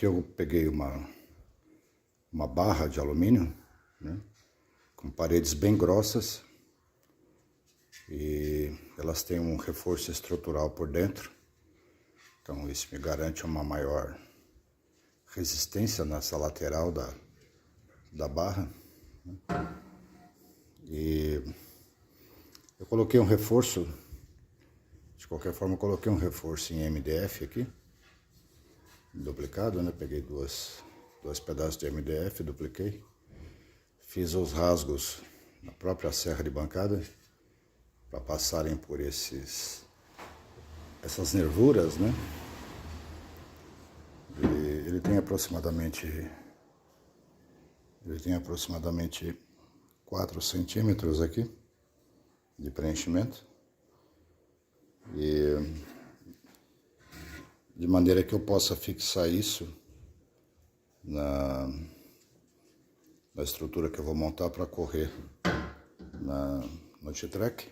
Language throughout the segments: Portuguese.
Aqui eu peguei uma barra de alumínio, né, com paredes bem grossas, e elas têm um reforço estrutural por dentro, então isso me garante uma maior resistência nessa lateral da barra. E eu coloquei um reforço, de qualquer forma eu coloquei um reforço em MDF aqui, duplicado, né? Peguei dois pedaços de MDF, dupliquei, fiz os rasgos na própria serra de bancada para passarem por essas nervuras, né? E ele tem aproximadamente 4 centímetros aqui de preenchimento, e de maneira que eu possa fixar isso na estrutura que eu vou montar para correr no T-Track,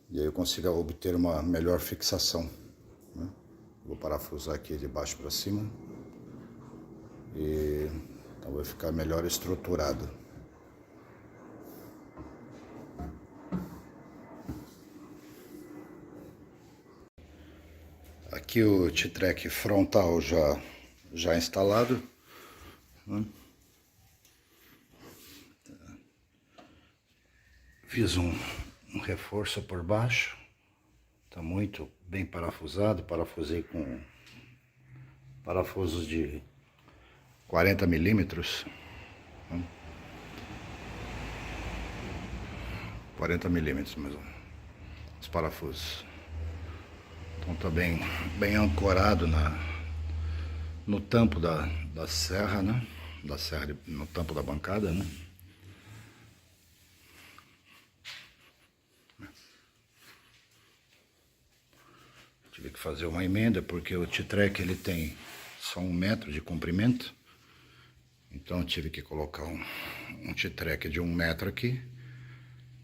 e aí eu consiga obter uma melhor fixação, né? Vou parafusar aqui de baixo para cima, e então vai ficar melhor estruturado. Aqui o T-Track frontal já instalado, né? Fiz um reforço por baixo, está muito bem parafusado, parafusei com parafusos de 40 milímetros, né? 40 milímetros mesmo, os parafusos. Então tá bem ancorado no tampo da serra, né? No tampo da bancada, né? Tive que fazer uma emenda porque o T-Track ele tem só 1 metro de comprimento, então tive que colocar um T-Track de 1 metro aqui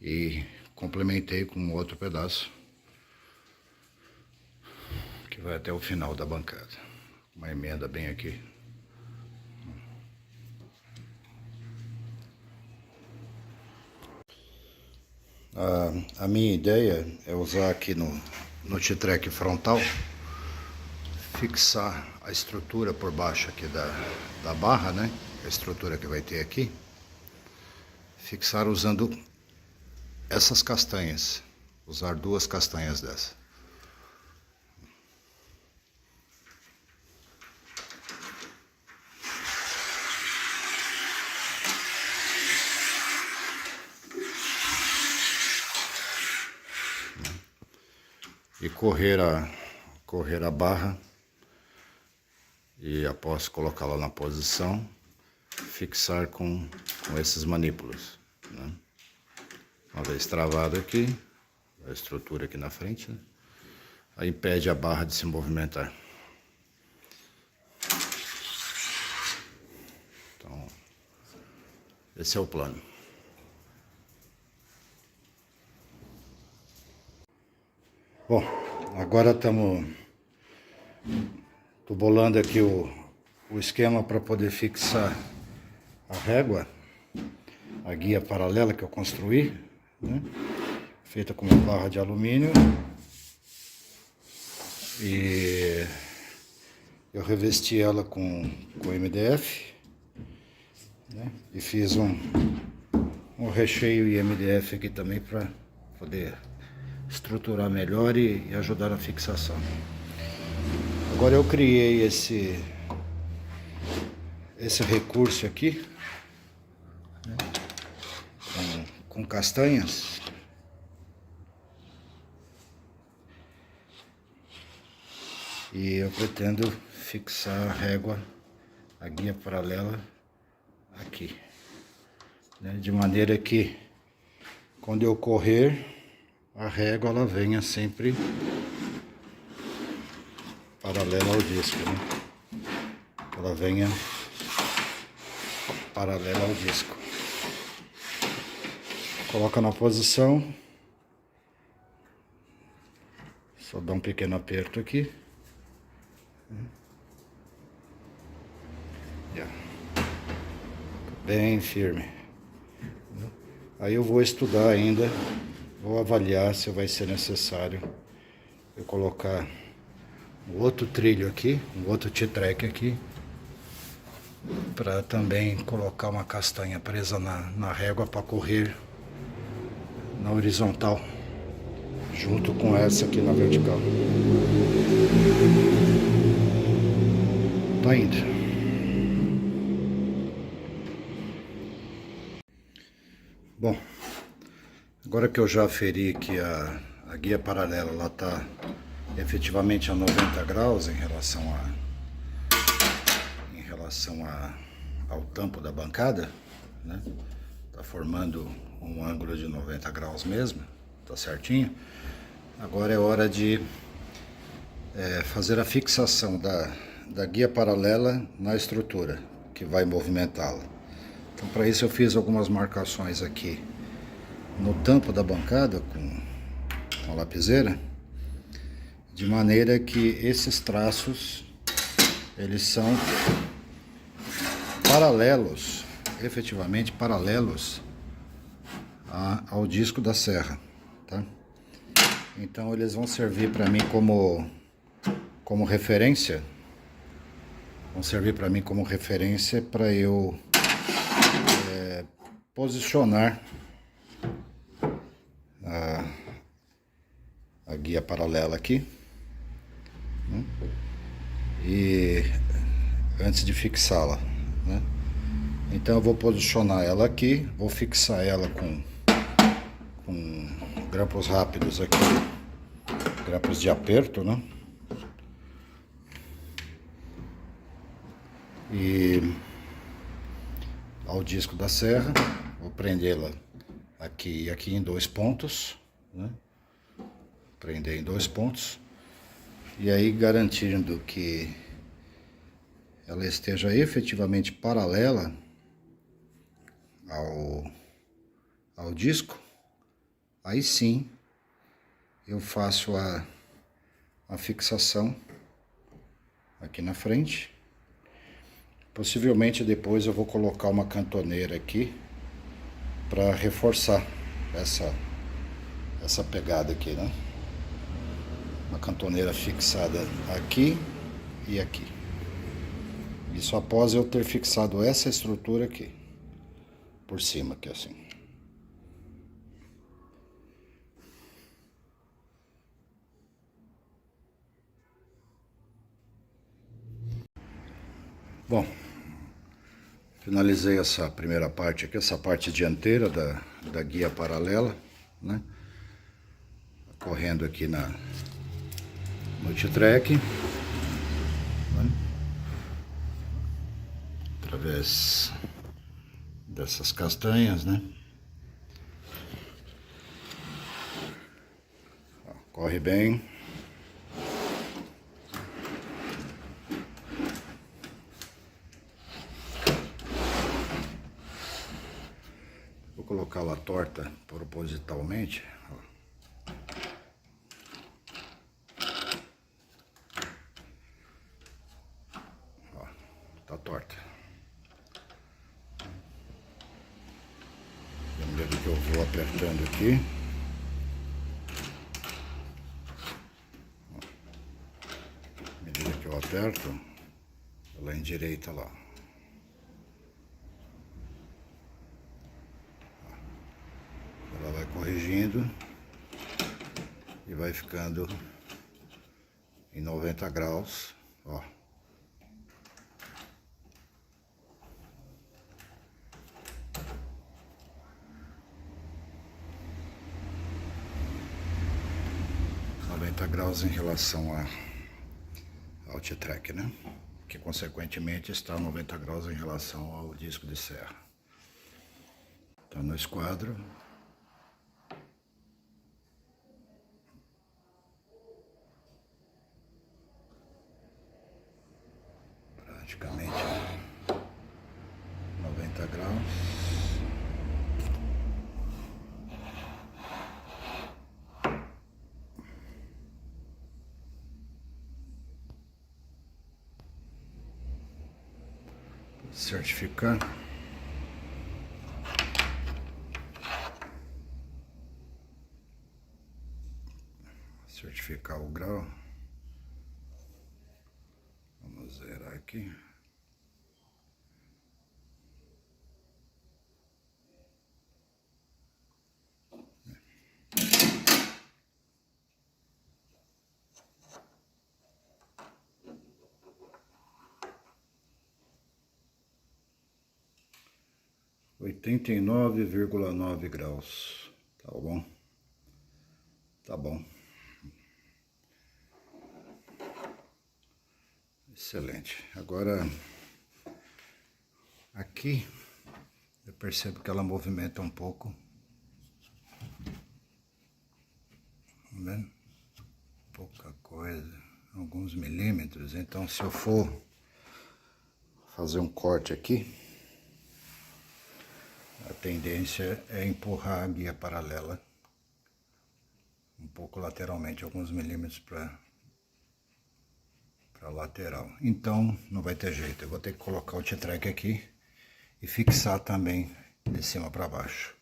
e complementei com outro pedaço que vai até o final da bancada. Uma emenda bem aqui. A minha ideia é usar aqui no T-Track frontal, fixar a estrutura por baixo aqui da barra, né? A estrutura que vai ter aqui, fixar usando essas castanhas, usar 2 castanhas dessa. E correr a barra, e após colocá-la na posição, fixar com esses manípulos, né? Uma vez travado aqui, a estrutura aqui na frente, né? Aí impede a barra de se movimentar. Então, esse é o plano. Bom, agora tô bolando aqui o esquema para poder fixar a régua, a guia paralela que eu construí, né? Feita com uma barra de alumínio, e eu revesti ela com MDF, né? E fiz um recheio em MDF aqui também para poder estruturar melhor e ajudar na fixação. Agora eu criei esse recurso aqui, né, com castanhas, e eu pretendo fixar a régua, a guia paralela aqui, né, de maneira que quando eu correr, a régua ela venha sempre paralela ao disco, né? Ela venha paralela ao disco. Coloca na posição, só dá um pequeno aperto aqui, Bem firme. Aí eu vou estudar ainda, vou avaliar se vai ser necessário eu colocar um outro trilho aqui, um outro T-track aqui, para também colocar uma castanha presa na régua para correr na horizontal, junto com essa aqui na vertical. Tá indo. Bom, agora que eu já aferi que a guia paralela ela tá efetivamente a 90 graus em relação ao tampo da bancada, né? Tá formando um ângulo de 90 graus mesmo, tá certinho. Agora é hora de fazer a fixação da guia paralela na estrutura que vai movimentá-la. Então, para isso eu fiz algumas marcações aqui no tampo da bancada com a lapiseira, de maneira que esses traços eles são paralelos, efetivamente paralelos ao disco da serra, tá? Então eles vão servir para mim como referência, para eu posicionar a guia paralela aqui, né? E antes de fixá-la, né? Então eu vou posicionar ela aqui, vou fixar ela com grampos rápidos aqui, grampos de aperto, né? E ao disco da serra, vou prendê-la aqui e aqui em 2 pontos, né? Prender em 2 pontos, e aí garantindo que ela esteja efetivamente paralela ao disco, aí sim eu faço a fixação aqui na frente. Possivelmente depois eu vou colocar uma cantoneira aqui para reforçar essa pegada aqui, né? Uma cantoneira fixada aqui e aqui. Isso após eu ter fixado essa estrutura aqui por cima, aqui assim. Bom, finalizei essa primeira parte aqui, essa parte dianteira da guia paralela, né? Correndo aqui no T-track, né? Através dessas castanhas, né? Ó, corre bem. Vou colocá-la torta propositalmente. Ó, tá torta. Lembrando que eu vou apertando aqui. À medida que eu aperto, ela endireita lá. Ela vai corrigindo e vai ficando em 90 graus, ó. Graus em relação ao T-track, né? Que consequentemente está a 90 graus em relação ao disco de serra. Então no esquadro, praticamente 90 graus. certificar. Certificar o grau. Vamos zerar aqui. Oitenta e 89,9 graus. Tá bom? Tá bom. Excelente. Agora, aqui, eu percebo que ela movimenta um pouco. Tá vendo? Pouca coisa, alguns milímetros. Então, se eu for fazer um corte aqui, a tendência é empurrar a guia paralela um pouco lateralmente, alguns milímetros para lateral. Então, não vai ter jeito, eu vou ter que colocar o T-Track aqui e fixar também de cima para baixo.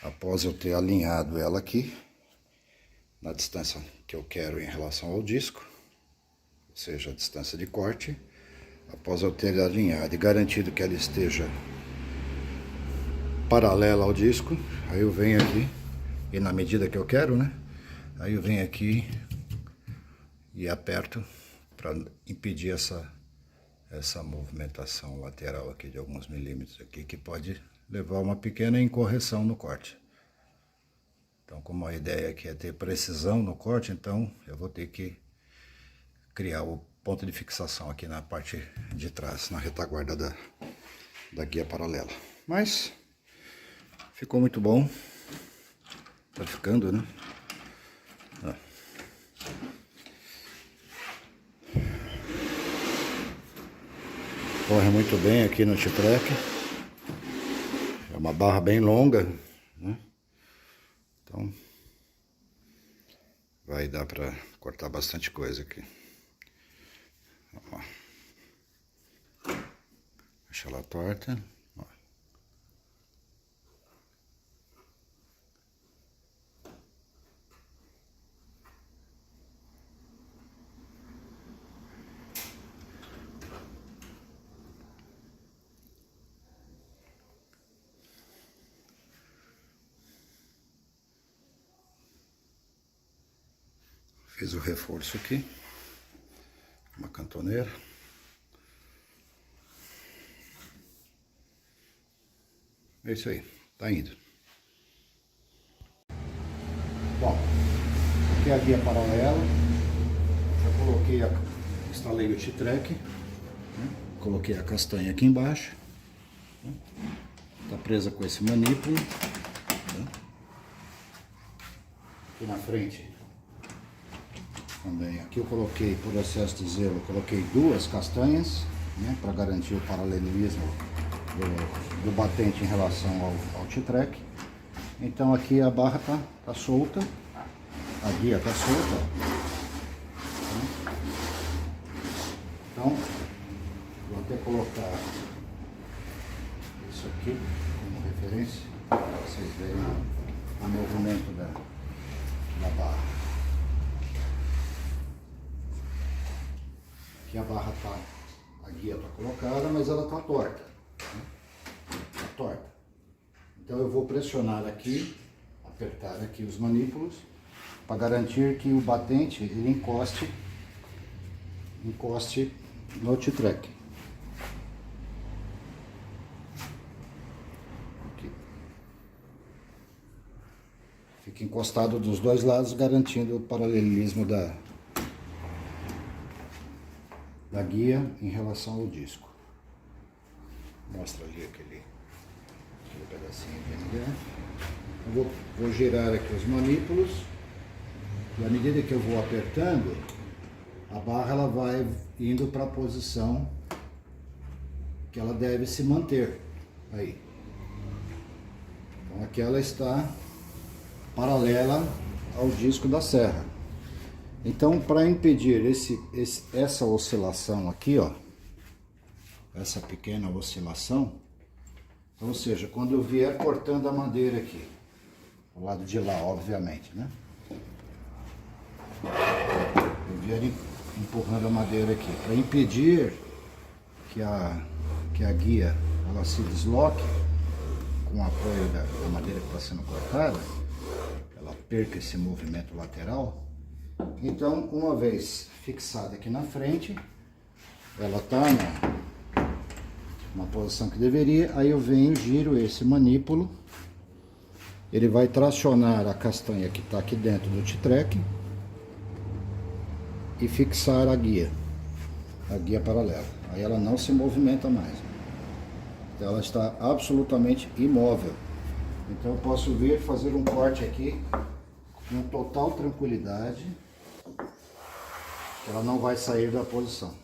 Após eu ter alinhado ela aqui, na distância que eu quero em relação ao disco, ou seja, a distância de corte, após eu ter alinhado e garantido que ela esteja paralela ao disco, aí eu venho aqui, e na medida que eu quero, né? Aí eu venho aqui e aperto para impedir essa movimentação lateral aqui de alguns milímetros aqui, que pode levar a uma pequena incorreção no corte. Então, como a ideia aqui é ter precisão no corte, então eu vou ter que criar o ponto de fixação aqui na parte de trás, na retaguarda da guia paralela. Mas ficou muito bom. Tá ficando, né? Ó. Corre muito bem aqui no T-Track. É uma barra bem longa, né? Então vai dar para cortar bastante coisa aqui. Ó. Deixa ela torta. Ó. Fiz o reforço aqui, uma cantoneira. É isso aí, tá indo. Bom, aqui é a guia paralela. Já coloquei, instalei o T-Track, né? Coloquei a castanha aqui embaixo, né? Tá presa com esse manípulo, né? Aqui na frente também, aqui eu coloquei, por excesso de zelo, eu coloquei duas castanhas, né, para garantir o paralelismo do batente em relação ao T-Track. Então aqui a barra tá solta, a guia tá solta. Então, vou até colocar isso aqui como referência, para vocês verem o movimento da barra. Aqui a barra a guia tá colocada, mas ela tá torta, né? Tá torta. Então eu vou pressionar aqui, apertar aqui os manípulos, para garantir que o batente ele encoste no T-Track. Fica encostado dos dois lados, garantindo o paralelismo da guia em relação ao disco. Mostra ali aquele pedacinho de MDF. Eu vou girar aqui os manípulos e à medida que eu vou apertando, a barra ela vai indo para a posição que ela deve se manter aí. Então aqui ela está paralela ao disco da serra. Então, para impedir essa oscilação aqui, ó, essa pequena oscilação. Ou seja, quando eu vier cortando a madeira aqui, do lado de lá, obviamente, né? Eu vier empurrando a madeira aqui, para impedir que a guia ela se desloque com o apoio da madeira que está sendo cortada, ela perca esse movimento lateral. Então, uma vez fixada aqui na frente, ela está na posição que deveria, aí eu venho, giro esse manípulo, ele vai tracionar a castanha que está aqui dentro do T-Track e fixar a guia paralela. Aí ela não se movimenta mais. Então ela está absolutamente imóvel. Então eu posso vir fazer um corte aqui com total tranquilidade. Ela não vai sair da posição.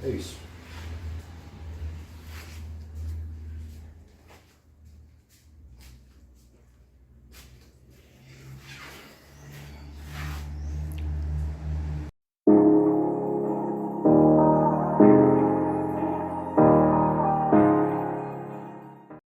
É isso.